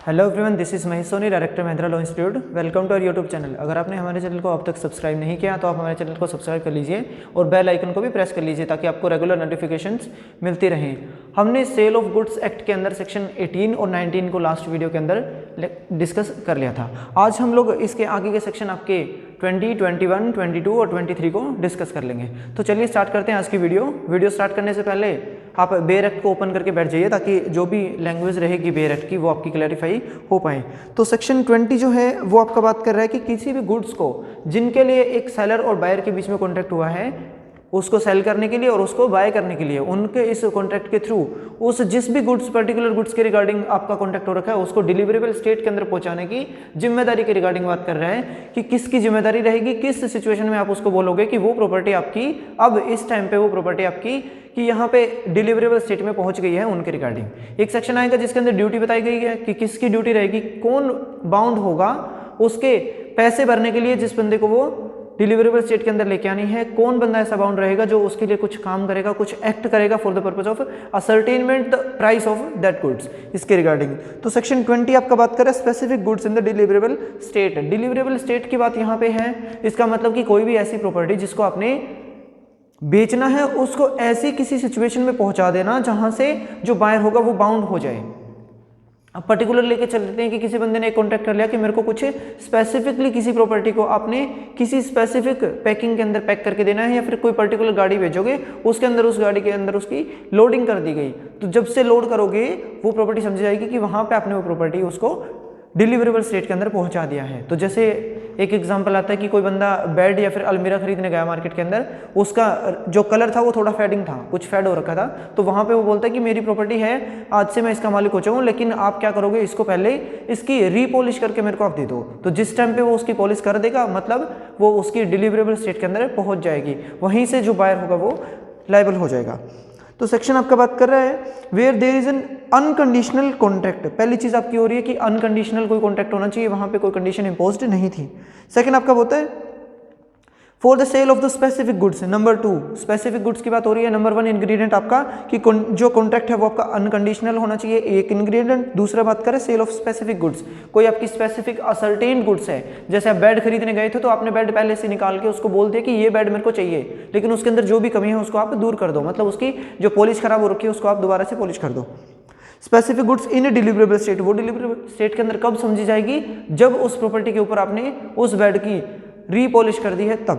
Hello everyone, this is Mahesh Soni, director Mahindra law institute. Welcome to our YouTube channel. अगर आपने हमारे channel को अब तक सब्सक्राइब नहीं किया तो आप हमारे चैनल को सब्सक्राइब कर लीजिए और बेल आइकन को भी प्रेस कर लीजिए ताकि आपको रेगुलर नोटिफिकेशंस मिलती रहें। हमने सेल ऑफ गुड्स एक्ट के अंदर सेक्शन 18 और 19 को लास्ट वीडियो के अंदर डिस्कस कर लिया था। आज हम लोग इसके आगे के सेक्शन आपके 20, 21, 22 और 23 को डिस्कस कर लेंगे। तो चलिए स्टार्ट करते हैं आज की वीडियो स्टार्ट करने से पहले आप बेयर एक्ट को ओपन करके बैठ जाइए ताकि जो भी लैंग्वेज रहेगी बेयर एक्ट की वो आपकी क्लैरिफाई हो पाए। तो सेक्शन 20 जो है वो आपका बात कर रहा है कि किसी भी गुड्स को जिनके लिए एक सेलर और बायर के बीच में कॉन्ट्रैक्ट हुआ है उसको सेल करने के लिए और उसको बाय करने के लिए, उनके इस कॉन्ट्रैक्ट के थ्रू उस जिस भी गुड्स पर्टिकुलर गुड्स के रिगार्डिंग आपका कॉन्ट्रैक्ट हो रखा है उसको डिलीवरेबल स्टेट के अंदर पहुंचाने की जिम्मेदारी के रिगार्डिंग बात कर रहा है कि किसकी जिम्मेदारी रहेगी, किस सिचुएशन में आप उसको बोलोगे कि वो प्रॉपर्टी आपकी अब इस टाइम पे वो प्रॉपर्टी आपकी कि यहाँ पे डिलीवरेबल स्टेट में पहुंच गई है उनके रिगार्डिंग। एक सेक्शन आएगा जिसके अंदर ड्यूटी बताई गई है कि किसकी ड्यूटी रहेगी, कौन बाउंड होगा उसके पैसे भरने के लिए जिस बंदे को वो डिलीवरेबल स्टेट के अंदर लेके आनी है, कौन बंदा ऐसा बाउंड रहेगा जो उसके लिए कुछ काम करेगा, कुछ एक्ट करेगा for the purpose of ascertainment the price of that goods, इसके रिगार्डिंग। तो सेक्शन 20 आपका बात कर रहा है specific goods in the deliverable state. Deliverable state की बात यहाँ पे है, इसका मतलब कि कोई भी ऐसी प्रॉपर्टी जिसको आपने बेचना है उसको ऐसी किसी सिचुएशन में पहुंचा देना जहां से जो बायर होगा वो बाउंड हो जाए। अब पर्टिकुलर लेके चल लेते हैं कि किसी बंदे ने एक कॉन्ट्रैक्ट कर लिया कि मेरे को कुछ स्पेसिफिकली किसी प्रॉपर्टी को आपने किसी स्पेसिफिक पैकिंग के अंदर पैक करके देना है या फिर कोई पर्टिकुलर गाड़ी भेजोगे उसके अंदर उस गाड़ी के अंदर उसकी लोडिंग कर दी गई, तो जब से लोड करोगे वो प्रॉपर्टी समझी जाएगी कि वहां पे आपने वो प्रॉपर्टी उसको डिलीवरेबल स्टेट के अंदर पहुंचा दिया है। तो जैसे एक एग्जांपल आता है कि कोई बंदा बेड या फिर अलमीरा खरीदने गया मार्केट के अंदर, उसका जो कलर था वो थोड़ा फेडिंग था, कुछ फेड हो रखा था, तो वहां पे वो बोलता है कि मेरी प्रॉपर्टी है, आज से मैं इसका मालिक हो जाऊं, लेकिन आप क्या करोगे, इसको पहले इसकी रीपॉलिश करके मेरे को आप दे दो। तो जिस टाइम पे वो उसकी पॉलिश कर देगा मतलब वो उसकी डिलीवरेबल स्टेट के अंदर पहुंच जाएगी, वहीं से जो बायर होगा वो लायबल हो जाएगा। तो सेक्शन आपका बात कर रहा है where there is an unconditional contract. पहली चीज आपकी हो रही है कि अनकंडीशनल कोई कॉन्ट्रैक्ट होना चाहिए, वहां पे कोई कंडीशन इंपोज्ड नहीं थी। सेकंड आपका होता है for the sale of the specific goods. Number 2 specific goods की बात हो रही है। नंबर 1 इंग्रेडिएंट आपका कि जो कॉन्ट्रैक्ट है वो आपका अनकंडीशनल होना चाहिए, एक इंग्रेडिएंट। दूसरा बात करें सेल ऑफ स्पेसिफिक गुड्स, कोई आपकी स्पेसिफिक असर्टेन गुड्स है, जैसे आप बेड खरीदने गए थे तो आपने बेड पहले से निकाल के उसको बोल दिया कि ये बेड मेरे को चाहिए, लेकिन उसके अंदर जो भी कमी है उसको आप दूर कर दो, मतलब उसकी जो पॉलिश खराब हो रखी है उसको आप दोबारा से पॉलिश कर दो। Specific goods in a deliverable state, वो डिलीवरेबल स्टेट के अंदर कब समझी जाएगी, जब उस प्रॉपर्टी के ऊपर आपने उस बेड की रीपॉलिश कर दी है तब।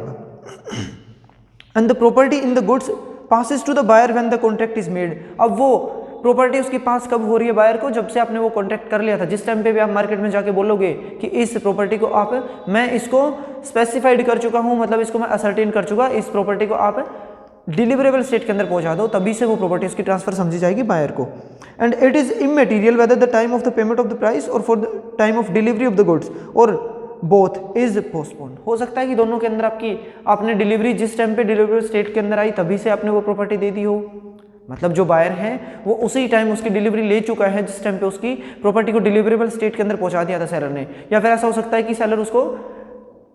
And the property in the goods passes to the buyer when the contract is made. अब वो प्रॉपर्टी उसके पास कब हो रही है बायर को, जब से आपने वो कॉन्ट्रैक्ट कर लिया था। जिस टाइम पे भी आप मार्केट में जाके बोलोगे कि इस प्रॉपर्टी को आप मैं इसको स्पेसिफाइड कर चुका हूं, मतलब इसको मैं असर्टेन कर चुका, इस प्रॉपर्टी को आप डिलीवरेबल स्टेट के अंदर पहुंचा दो, तभी से वो प्रॉपर्टी उसकी ट्रांसफर समझी जाएगी बायर को। And it is immaterial whether the time of the payment of the price or for the time of delivery of the goods or both is postpone. हो सकता है कि दोनों के अंदर आपने डिलीवरी जिस टाइम पे डिलीवरेबल स्टेट के अंदर आई तभी से आपने वो प्रॉपर्टी दे दी हो, मतलब जो बायर है वो उसी टाइम उसकी डिलीवरी ले चुका है जिस टाइम पे उसकी प्रॉपर्टी को डिलीवरेबल स्टेट के अंदर पहुंचा दिया था सेलर ने। या फिर ऐसा हो सकता है कि सेलर उसको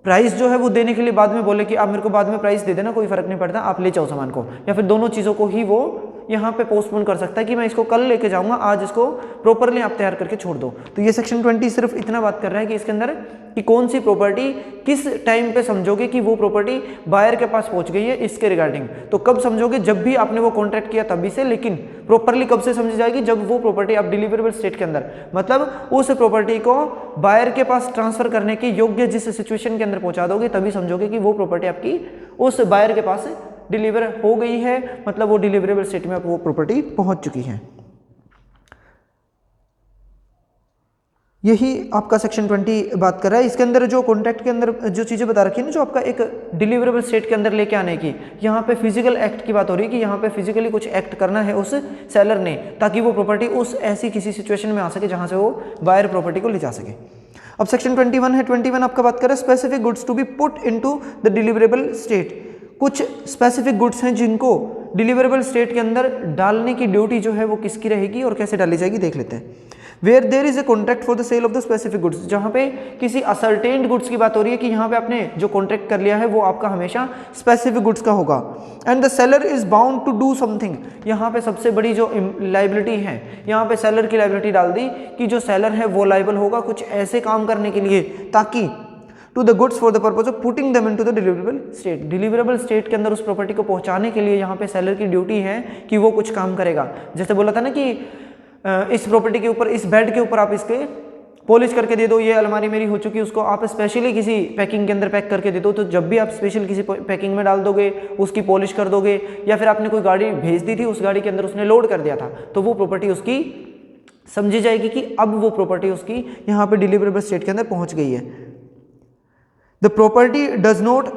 प्राइस जो है वो देने के लिए बाद में बोले कि आप मेरे को बाद में प्राइस दे देना, कोई फर्क नहीं पड़ता, आप ले जाओ सामान को, या फिर दोनों चीज़ों को ही वो यहाँ पे पोस्टपोन कर सकता है कि मैं इसको कल लेके जाऊंगा, आज इसको प्रॉपरली आप तैयार करके छोड़ दो। तो ये सेक्शन 20 सिर्फ इतना बात कर रहा है कि इसके अंदर कि कौन सी प्रॉपर्टी किस टाइम पे समझोगे कि वो प्रॉपर्टी बायर के पास पहुंच गई है, इसके रिगार्डिंग। तो कब समझोगे, जब भी आपने वो कॉन्ट्रैक्ट किया तभी से, लेकिन प्रॉपरली कब से समझी जाएगी, जब वो प्रॉपर्टी आप डिलीवरेबल स्टेट के अंदर, मतलब उस प्रॉपर्टी को बायर के पास ट्रांसफर करने की योग्य जिस सिचुएशन के अंदर पहुंचा दोगे तभी समझोगे कि वो प्रॉपर्टी आपकी उस बायर के पास डिलीवर हो गई है, मतलब वो डिलीवरेबल स्टेट में वो प्रॉपर्टी पहुंच चुकी है। यही आपका सेक्शन 20 बात कर रहा है। इसके अंदर जो कॉन्ट्रैक्ट के अंदर जो चीज़ें बता रखी है ना, जो आपका एक डिलीवरेबल स्टेट के अंदर लेके आने की, यहाँ पे फिजिकल एक्ट की बात हो रही है कि यहाँ पे फिजिकली कुछ एक्ट करना है उस सेलर ने ताकि वो प्रॉपर्टी उस ऐसी किसी सिचुएशन में आ सके जहाँ से वो बायर प्रॉपर्टी को ले जा सके। अब सेक्शन 21 है। 21 आपका बात कर रहा है specific goods to be put into the deliverable state. कुछ स्पेसिफिक गुड्स हैं जिनको डिलीवरेबल स्टेट के अंदर डालने की ड्यूटी जो है वो किसकी रहेगी और कैसे डाली जाएगी देख लेते हैं। Where there is a contract for the sale of the specific goods, जहाँ पे किसी असर्टेन्ड गुड्स की बात हो रही है कि यहाँ पे आपने जो कॉन्ट्रैक्ट कर लिया है वो आपका हमेशा स्पेसिफिक गुड्स का होगा। And the seller is bound to do something, यहाँ पे सबसे बड़ी जो लाइबिलिटी है, यहाँ पे सेलर की लाइबिलिटी डाल दी कि जो सेलर है वो लाइबल होगा कुछ ऐसे काम करने के लिए ताकि to the goods for the purpose of putting them into the deliverable state, deliverable state के अंदर उस प्रॉपर्टी को पहुंचाने के लिए यहाँ पे सेलर की ड्यूटी है कि वो कुछ काम करेगा। जैसे बोला था ना कि इस प्रॉपर्टी के ऊपर, इस बेड के ऊपर आप इसके पॉलिश करके दे दो, ये अलमारी मेरी हो चुकी है, उसको आप स्पेशली किसी पैकिंग के अंदर पैक करके दे दो, तो जब भी आप स्पेशल किसी पैकिंग में डाल दोगे, उसकी पॉलिश कर दोगे, या फिर आपने कोई गाड़ी भेज दी थी, उस गाड़ी के अंदर उसने लोड कर दिया था, तो वो प्रॉपर्टी उसकी समझी जाएगी कि अब वो प्रॉपर्टी उसकी यहाँ पे डिलीवरेबल स्टेट के अंदर पहुँच गई है। The property does not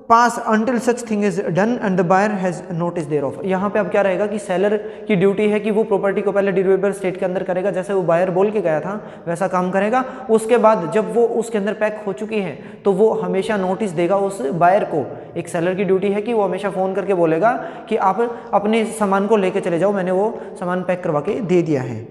pass until such thing is done and the buyer has notice thereof, यहाँ पे अब क्या रहेगा कि सेलर की ड्यूटी है कि वो प्रॉपर्टी को पहले डिलीवरेबल स्टेट के अंदर करेगा, जैसे वो बायर बोल के गया था वैसा काम करेगा। उसके बाद जब वो उसके अंदर पैक हो चुकी है तो वो हमेशा नोटिस देगा उस बायर को। एक सेलर की ड्यूटी है कि वो हमेशा फ़ोन करके बोलेगा कि आप अपने सामान को लेके चले जाओ, मैंने वो सामान पैक करवा के दे दिया है।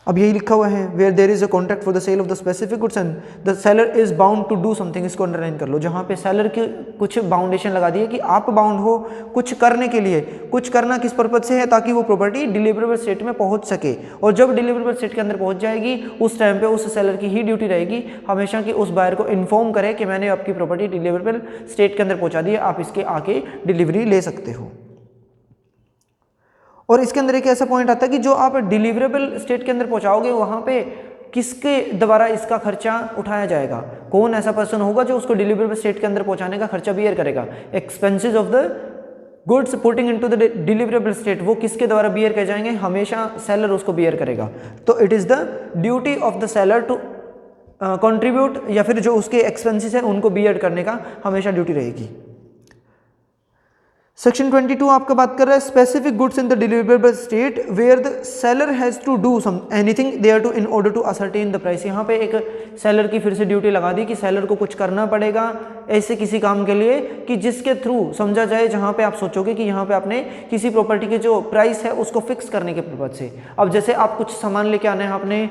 अब यही लिखा हुआ है where there is a contract for the sale of the specific goods and the seller is bound to do something, इसको अंडरलाइन कर लो, जहाँ पे सेलर की कुछ बाउंडेशन लगा दी है कि आप बाउंड हो कुछ करने के लिए। कुछ करना किस पर्पज से है, ताकि वो प्रॉपर्टी डिलीवरेबल स्टेट में पहुंच सके, और जब डिलीवरेबल स्टेट के अंदर पहुंच जाएगी उस टाइम पे उस सेलर की ही ड्यूटी रहेगी हमेशा कि उस बायर को इन्फॉर्म करे कि मैंने आपकी प्रॉपर्टी डिलीवरेबल स्टेट के अंदर पहुँचा दी है, आप इसके आके डिलीवरी ले सकते हो। और इसके अंदर एक ऐसा पॉइंट आता है कि जो आप डिलीवरेबल स्टेट के अंदर पहुंचाओगे वहां पे किसके द्वारा इसका खर्चा उठाया जाएगा, कौन ऐसा पर्सन होगा जो उसको डिलीवरेबल स्टेट के अंदर पहुंचाने का खर्चा बियर करेगा। Expenses of the goods putting into the deliverable state, वो किसके द्वारा बियर किए जाएंगे, हमेशा सेलर उसको बियर करेगा। तो it is the duty of the seller to contribute, या फिर जो उसके एक्सपेंसेस है उनको बियर करने का हमेशा ड्यूटी रहेगी। सेक्शन 22 आपका बात कर रहा है specific goods in the deliverable state where the seller has to do some anything thereto in order to ascertain the price. यहाँ पे एक सेलर की फिर से ड्यूटी लगा दी कि सेलर को कुछ करना पड़ेगा ऐसे किसी काम के लिए कि जिसके थ्रू समझा जाए, जहाँ पे आप सोचोगे कि यहाँ पे आपने किसी प्रॉपर्टी के जो प्राइस है उसको फिक्स करने के पर्पज से। अब जैसे आप कुछ सामान लेके आना है, आपने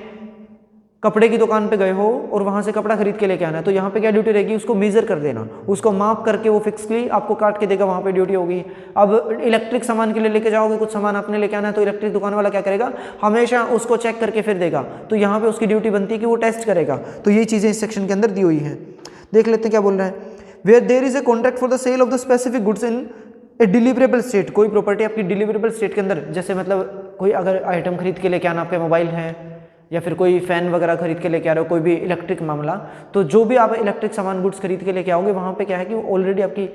कपड़े की दुकान पे गए हो और वहां से कपड़ा खरीद के लेके आना है, तो यहाँ पे क्या ड्यूटी रहेगी, उसको मेजर कर देना, उसको माप करके वो फिक्सली आपको काट के देगा, वहां पे ड्यूटी होगी। अब इलेक्ट्रिक सामान के लिए लेके जाओगे, कुछ सामान आपने लेके आना है, तो इलेक्ट्रिक दुकान वाला क्या करेगा, हमेशा उसको चेक करके फिर देगा, तो यहाँ पे उसकी ड्यूटी बनती है कि वो टेस्ट करेगा। तो ये चीज़ें इस सेक्शन के अंदर दी हुई हैं। देख लेते हैं क्या बोल रहे हैं। Where there is a contract for the sale of the specific goods in a deliverable state, कोई प्रॉपर्टी आपकी डिलीवरेबल स्टेट के अंदर, जैसे मतलब कोई अगर आइटम खरीद के लेके आना, आपके मोबाइल है या फिर कोई फैन वगैरह खरीद के लेके आ रहे हो, कोई भी इलेक्ट्रिक मामला, तो जो भी आप इलेक्ट्रिक सामान गुड्स खरीद के लेके आओगे वहाँ पे क्या है कि वो ऑलरेडी आपकी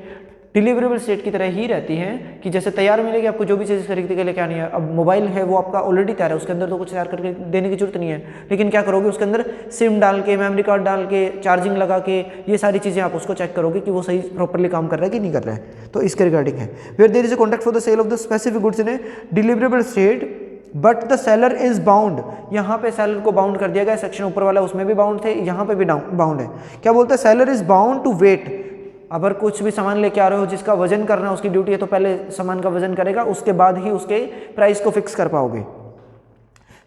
डिलीवरेबल स्टेट की तरह ही रहती है कि जैसे तैयार मिलेगी आपको जो भी चीज़ खरीद के लेके आनी है। अब मोबाइल है वो आपका ऑलरेडी तैयार है, उसके अंदर तो कुछ तैयार करके देने की जरूरत नहीं है, लेकिन क्या करोगे उसके अंदर सिम डाल के, मेमोरी कार्ड डाल के, चार्जिंग लगा के, ये सारी चीज़ें आप उसको चेक करोगे कि वो सही प्रॉपरली काम कर रहा है कि नहीं कर रहा है। तो इसके रिगार्डिंग है where there is a contract for the sale of the specific goods in a deliverable state but the seller is bound, यहाँ पे सेलर को बाउंड कर दिया गया। सेक्शन ऊपर वाला उसमें भी बाउंड थे, यहाँ पे भी बाउंड है। क्या बोलते हैं, seller is bound to wait. अगर कुछ भी सामान लेके आ रहे हो जिसका वजन करना है, उसकी ड्यूटी है, तो पहले सामान का वजन करेगा, उसके बाद ही उसके प्राइस को फिक्स कर पाओगे।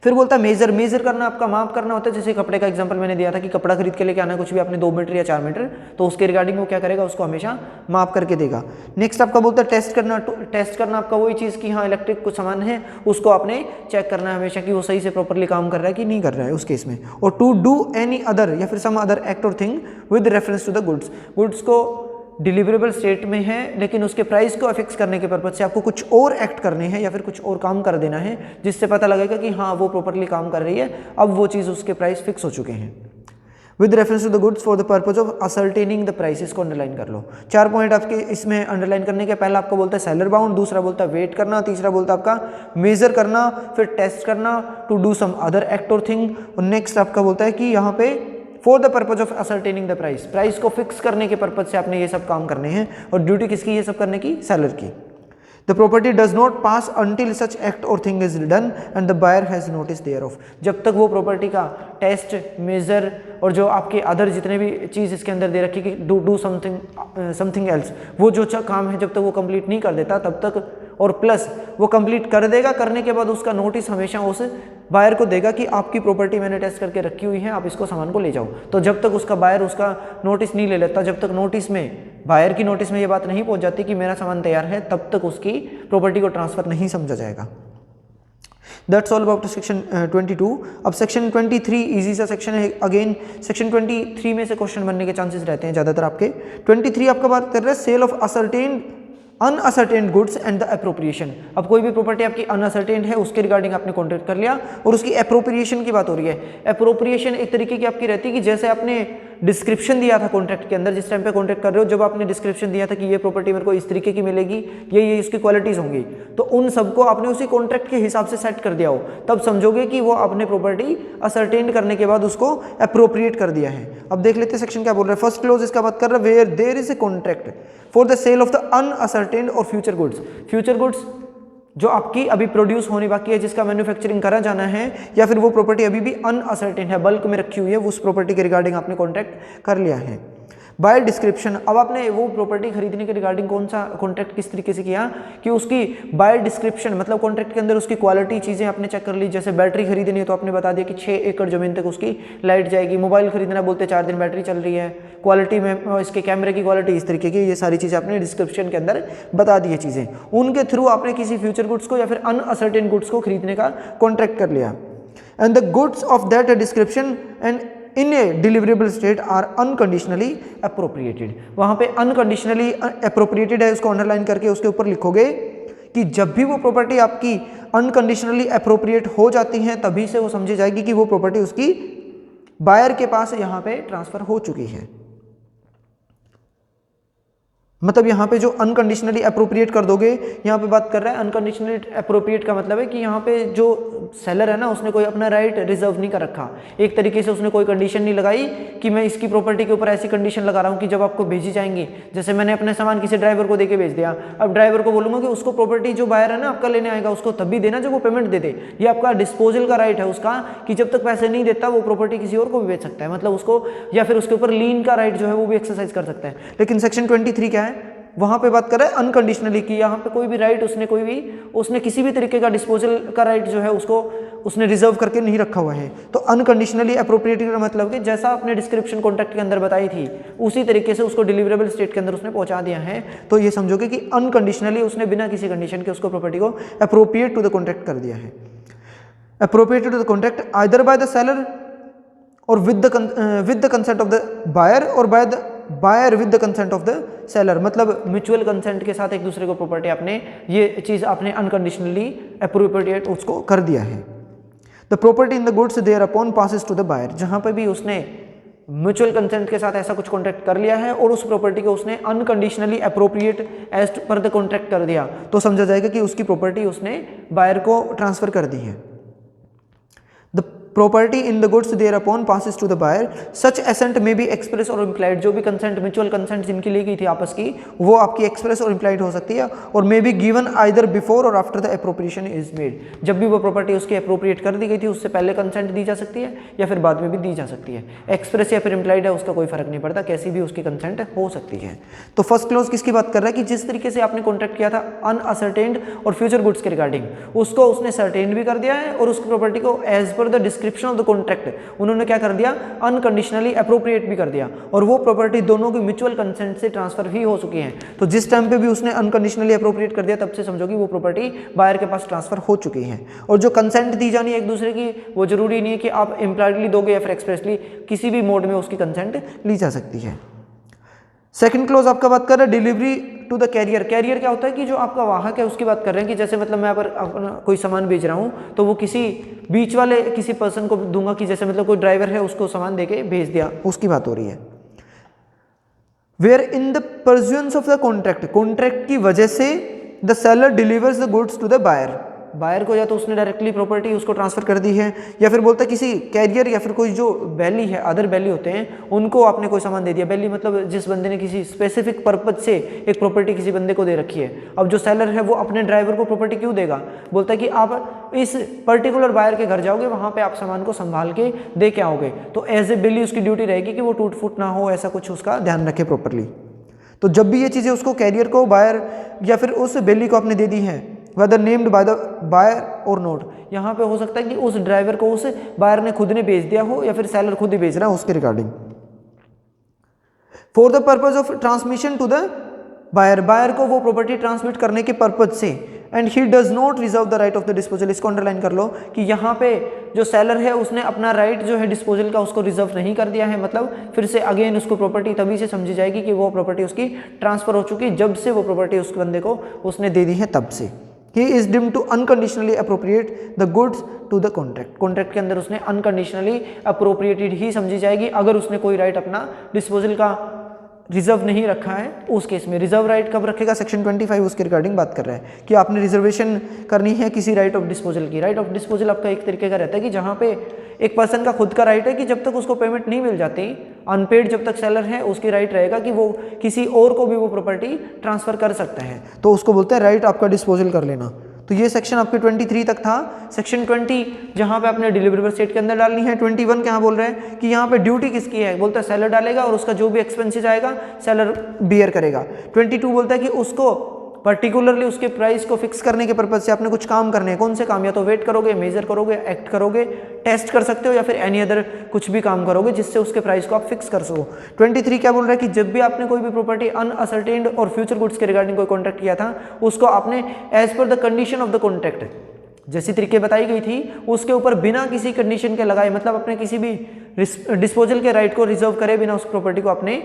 फिर बोलता है मेजर, मेजर करना आपका माप करना होता है। जैसे कपड़े का एग्जांपल मैंने दिया था कि कपड़ा खरीद के लेके आना है कुछ भी आपने 2 मीटर या 4 मीटर, तो उसके रिगार्डिंग वो क्या करेगा, उसको हमेशा माप करके देगा। नेक्स्ट आपका बोलता है टेस्ट करना। टेस्ट करना आपका वही चीज़ कि हाँ इलेक्ट्रिक कुछ सामान है उसको आपने चेक करना है हमेशा कि वो सही से प्रॉपरली काम कर रहा है कि नहीं कर रहा है उस केस में। और टू डू एनी अदर या फिर some other act or thing with reference to the goods, goods को डिलीवरेबल स्टेट में है लेकिन उसके प्राइस को फिक्स करने के पर्पज से आपको कुछ और एक्ट करने हैं या फिर कुछ और काम कर देना है जिससे पता लगेगा कि हाँ वो प्रॉपरली काम कर रही है, अब वो चीज़ उसके प्राइस फिक्स हो चुके हैं। With reference to the goods for the purpose of ascertaining the price, इसको अंडरलाइन कर लो। 4 पॉइंट आपके इसमें अंडरलाइन करने के, पहला आपको बोलता है सेलर बाउंड, दूसरा बोलता है वेट करना, तीसरा बोलता है आपका मेजर करना, फिर टेस्ट करना, to do some other act or thing, और नेक्स्ट आपका बोलता है कि यहाँ पे for the purpose of ascertaining the price, price को फिक्स करने के पर्पज से आपने ये सब काम करने हैं। और ड्यूटी किसकी ये सब करने की, सेलर की। The property does not pass until such act or thing is done and the buyer has notice thereof, जब तक वो प्रॉपर्टी का टेस्ट, मेजर और जो आपके अदर जितने भी चीज़ इसके अंदर दे रखी कि डू समथिंग एल्स, वो जो काम है जब तक वो कंप्लीट नहीं कर देता तब तक और प्लस वो कंप्लीट कर देगा, करने के बाद उसका नोटिस हमेशा उस बायर को देगा कि आपकी प्रॉपर्टी मैंने टेस्ट करके रखी हुई है, आप इसको सामान को ले जाओ। तो जब तक उसका बायर उसका नोटिस नहीं ले लेता, जब तक नोटिस में बायर की नोटिस में ये बात नहीं पहुंच जाती कि मेरा सामान तैयार है, तब तक उसकी प्रॉपर्टी को ट्रांसफर नहीं समझा जाएगा। That's all about section 22। अब सेक्शन 23 इजी सा सेक्शन है। अगेन सेक्शन 23 में से क्वेश्चन बनने के चांसेस रहते हैं ज़्यादातर आपके। 23 आपका बात कर रहा है sale of ascertained unascertained goods and the appropriation. अब कोई भी प्रॉपर्टी आपकी अनअसर्टेन्ड है, उसके रिगार्डिंग आपने कॉन्ट्रैक्ट कर लिया और उसकी एप्रोप्रिएशन की बात हो रही है। एप्रोप्रिएशन एक तरीके की आपकी रहती है कि जैसे आपने डिस्क्रिप्शन दिया था कॉन्ट्रैक्ट के अंदर, जिस टाइम पे कॉन्ट्रैक्ट कर रहे हो, जब आपने डिस्क्रिप्शन दिया था कि ये प्रॉपर्टी मेरे को इस तरीके की मिलेगी, ये इसकी क्वालिटीज होंगी, तो उन सबको आपने उसी कॉन्ट्रैक्ट के हिसाब से सेट कर दिया हो, तब समझोगे कि वो आपने प्रॉपर्टी असर्टेन करने के बाद उसको एप्रोप्रिएट कर दिया है। अब देख लेते हैं सेक्शन क्या बोल रहा है। फर्स्ट क्लोज इसका बात कर रहा है where there is a contract for the sale of the unascertained or future goods. Future goods जो आपकी अभी प्रोड्यूस होने बाकी है, जिसका मैन्युफैक्चरिंग करा जाना है, या फिर वो प्रॉपर्टी अभी भी अनअसर्टेन है, बल्क में रखी हुई है, उस प्रॉपर्टी के रिगार्डिंग आपने कॉन्ट्रैक्ट कर लिया है। बाय डिस्क्रिप्शन, अब आपने वो प्रॉपर्टी खरीदने के रिगार्डिंग कौन सा कॉन्ट्रैक्ट किस तरीके से किया कि उसकी बाय डिस्क्रिप्शन मतलब कॉन्ट्रैक्ट के अंदर उसकी क्वालिटी चीज़ें आपने चेक कर ली। जैसे बैटरी खरीदनी है तो आपने बता दिया कि 6 एकड़ जमीन तक उसकी लाइट जाएगी। मोबाइल खरीदना बोलते 4 दिन बैटरी चल रही है। क्वालिटी में इसके कैमरे की क्वालिटी इस तरीके की, ये सारी चीज़ें आपने डिस्क्रिप्शन के अंदर बता दी है चीज़ें। उनके थ्रू आपने किसी फ्यूचर गुड्स को या फिर अनअसर्टेन गुड्स को खरीदने का कॉन्ट्रैक्ट कर लिया। And the goods of that description and in a deliverable state are unconditionally appropriated. वहाँ पे अनकंडीशनली अप्रोप्रिएटेड है, उसको अंडरलाइन करके उसके ऊपर लिखोगे कि जब भी वो प्रॉपर्टी आपकी अनकंडीशनली अप्रोप्रिएट हो जाती है, तभी से वो समझी जाएगी कि वो प्रॉपर्टी उसकी बायर के पास यहाँ पे ट्रांसफर हो चुकी है। मतलब यहाँ पे जो अनकंडीशनली अप्रोप्रिएट कर दोगे, यहाँ पे बात कर रहा है अनकंडीशनली अप्रोप्रिएट का मतलब है कि यहाँ पे जो सेलर है ना, उसने कोई अपना राइट रिजर्व नहीं कर रखा। एक तरीके से उसने कोई कंडीशन नहीं लगाई कि मैं इसकी प्रॉपर्टी के ऊपर ऐसी कंडीशन लगा रहा हूँ कि जब आपको भेजी जाएंगी, जैसे मैंने अपने सामान किसी ड्राइवर को देके भेज दिया, अब ड्राइवर को बोलूँगा कि उसको प्रॉपर्टी जो बायर है ना आपका लेने आएगा, उसको तब भी देना जब वो पेमेंट दे दे। ये आपका डिस्पोजल का राइट है उसका कि जब तक पैसे नहीं देता वो प्रॉपर्टी किसी और को भी बेच सकता है, मतलब उसको, या फिर उसके ऊपर लीन का राइट जो है वो भी एक्सरसाइज कर सकता है। लेकिन सेक्शन 23 क्या है, वहां पे बात कर रहा है अनकंडीशनली कि यहाँ पे कोई भी राइट उसने किसी भी तरीके का डिस्पोजल का राइट जो है उसको उसने रिजर्व करके नहीं रखा हुआ है। तो अनकंडीशनली अप्रोप्रिएटेड का मतलब कि जैसा आपने डिस्क्रिप्शन कॉन्ट्रैक्ट के अंदर बताई थी, उसी तरीके से उसको डिलीवरेबल स्टेट के अंदर उसने पहुंचा दिया है। तो ये समझोगे कि अनकंडीशनली उसने बिना किसी कंडीशन के उसको प्रॉपर्टी को अप्रोप्रिएट टू द कॉन्ट्रैक्ट कर दिया है। Appropriated to the contract either by the seller or with the consent of the buyer or by the buyer with the consent of the seller, मतलब mutual consent के साथ एक दूसरे को property आपने ये चीज आपने अनकंडीशनली अप्रोप्रिएट उसको कर दिया है। The property in the goods thereupon passes to the buyer, जहां पे भी उसने म्यूचुअल कंसेंट के साथ ऐसा कुछ कॉन्ट्रैक्ट कर लिया है और उस प्रॉपर्टी को उसने unconditionally appropriate as per the contract कर दिया, तो समझा जाएगा कि उसकी प्रॉपर्टी उसने बायर को ट्रांसफर कर दी है। Property in the goods thereupon passes to the buyer, such assent may be express or implied, जो भी कंसेंट म्यूचुअल कंसेंट जिनकी ली गई थी आपस की, वो आपकी एक्सप्रेस और इम्प्लाइड हो सकती है, और may be given either before or after the appropriation is made. जब भी वो प्रॉपर्टी उसकी अप्रोप्रिएट कर दी गई थी, उससे पहले कंसेंट दी जा सकती है या फिर बाद में भी दी जा सकती है। एक्सप्रेस या फिर इम्प्लाइड है, उसका कोई फर्क नहीं पड़ता, कैसी भी उसकी कंसेंट हो सकती है। तो फर्स्ट क्लोज किसकी बात कर रहा है कि जिस तरीके से आपने कॉन्ट्रैक्ट किया था अनअसर्टेन्ड और फ्यूचर गुड्स के रिगार्डिंग, उसको उसने सर्टेन भी कर दिया है और उस प्रॉपर्टी को as per the description of the contract उन्होंने क्या कर दिया, अनकंडीशनली अप्रोप्रिएट भी कर दिया, और वो प्रॉपर्टी दोनों की म्यूचुअल कंसेंट से ट्रांसफर ही हो चुकी है। तो जिस टाइम पे भी उसने अनकंडीशनली अप्रोप्रिएट कर दिया, तब से समझो कि वो प्रॉपर्टी बायर के पास ट्रांसफर हो चुकी है। और जो कंसेंट दी जानी है एक दूसरे की, वो जरूरी नहीं है कि आप इम्प्लाइडली दोगे या फिर एक्सप्रेसली, किसी भी मोड में उसकी कंसेंट ली जा सकती है। सेकंड क्लोज आपका बात कर रहा है delivery to the carrier. Carrier क्या होता है कि जो आपका वाहक है उसकी बात कर रहे हैं कि जैसे मतलब मैं अगर अपना कोई सामान भेज रहा हूँ तो वो किसी बीच वाले किसी पर्सन को दूंगा, कि जैसे मतलब कोई ड्राइवर है उसको सामान देके भेज दिया, उसकी बात हो रही है। Where in the pursuance of the contract, contract की वजह से the seller delivers the goods to the buyer, buyer को या तो उसने डायरेक्टली प्रॉपर्टी उसको ट्रांसफर कर दी है, या फिर बोलता है किसी कैरियर या फिर कोई जो बैली है, अदर बैली होते हैं, उनको आपने कोई सामान दे दिया। बैली मतलब जिस बंदे ने किसी स्पेसिफिक पर्पज से एक प्रॉपर्टी किसी बंदे को दे रखी है। अब जो सेलर है वो अपने ड्राइवर को प्रॉपर्टी क्यों देगा, बोलता है कि आप इस पर्टिकुलर बायर के घर जाओगे, वहां पे आप सामान को संभाल के दे के आओगे, तो एज ए बैली उसकी ड्यूटी रहेगी कि वो टूट फूट ना हो, ऐसा कुछ उसका ध्यान रखे प्रॉपरली। तो जब भी ये चीज़ें उसको कैरियर को, बायर या फिर उस बेली को आपने दे दी है, whether named by the buyer or not, यहाँ पे हो सकता है कि उस ड्राइवर को उस बायर ने खुद ने बेच दिया हो या फिर सेलर खुद ही बेच रहा है उसके regarding. For the purpose of transmission to the buyer, buyer को वो प्रॉपर्टी ट्रांसमिट करने के पर्पज से, and he does not reserve the right of the disposal. इसको अंडरलाइन कर लो कि यहाँ पे जो सेलर है उसने अपना राइट जो है डिस्पोजल का उसको रिजर्व नहीं कर दिया है, मतलब फिर से अगेन उसको प्रॉपर्टी तभी से समझी जाएगी कि वो प्रॉपर्टी उसकी ट्रांसफर हो चुकी, जब से वो प्रॉपर्टी उस बंदे को उसने दे दी है तब से। He is deemed to unconditionally appropriate the goods to the contract, contract के अंदर उसने अनकंडीशनली अप्रोप्रिएटेड ही समझी जाएगी अगर उसने कोई राइट अपना डिस्पोजल का रिजर्व नहीं रखा है उस केस में। रिजर्व राइट कब रखेगा, सेक्शन 25 उसके रिगार्डिंग बात कर रहा है कि आपने रिजर्वेशन करनी है किसी राइट ऑफ डिस्पोजल की। राइट ऑफ डिस्पोजल आपका एक तरीके का रहता है कि जहाँ पे एक पर्सन का खुद का राइट है कि जब तक उसको पेमेंट नहीं मिल जाती, अनपेड जब तक सेलर है, उसकी राइट रहेगा कि वो किसी और को भी वो प्रॉपर्टी ट्रांसफर कर सकता है, तो उसको बोलते हैं राइट आपका डिस्पोजल कर लेना। तो ये सेक्शन आपके 23 तक था। सेक्शन 20 जहाँ पे आपने डिलीवरेबल स्टेट के अंदर डालनी है। 21 क्या बोल रहे हैं कि यहाँ पे ड्यूटी किसकी है, बोलता है सेलर डालेगा और उसका जो भी एक्सपेंसेस आएगा सेलर बियर करेगा। 22 बोलता है कि उसको पर्टिकुलरली उसके प्राइस को फिक्स करने के पर्पज से आपने कुछ काम करने हैं। कौन से काम, या तो वेट करोगे, मेजर करोगे, एक्ट करोगे, टेस्ट कर सकते हो, या फिर एनी अदर कुछ भी काम करोगे जिससे उसके प्राइस को आप फिक्स कर सको। 23 क्या बोल रहा है कि जब भी आपने कोई भी property unascertained or future goods के रिगार्डिंग कोई कॉन्ट्रैक्ट किया था, उसको आपने as per the condition of the contract जैसी तरीके बताई गई थी उसके ऊपर बिना किसी कंडीशन के लगाए, मतलब अपने किसी भी डिस्पोजल के राइट को रिजर्व करे बिना उस प्रॉपर्टी को आपने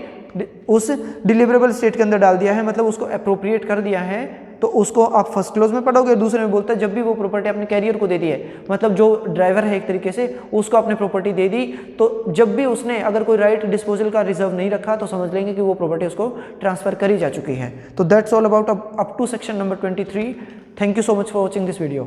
उस डिलीवरेबल स्टेट के अंदर डाल दिया है, मतलब उसको अप्रोप्रिएट कर दिया है। तो उसको आप फर्स्ट क्लोज में पढ़ोगे। दूसरे में बोलता है जब भी वो प्रॉपर्टी अपने कैरियर को दे दी है, मतलब जो ड्राइवर है एक तरीके से उसको आपने प्रॉपर्टी दे दी, तो जब भी उसने अगर कोई राइट डिस्पोजल का रिजर्व नहीं रखा तो समझ लेंगे कि वो प्रॉपर्टी उसको ट्रांसफर करी जा चुकी है। तो that's all about up to section number 23। Thank you so much for watching this video.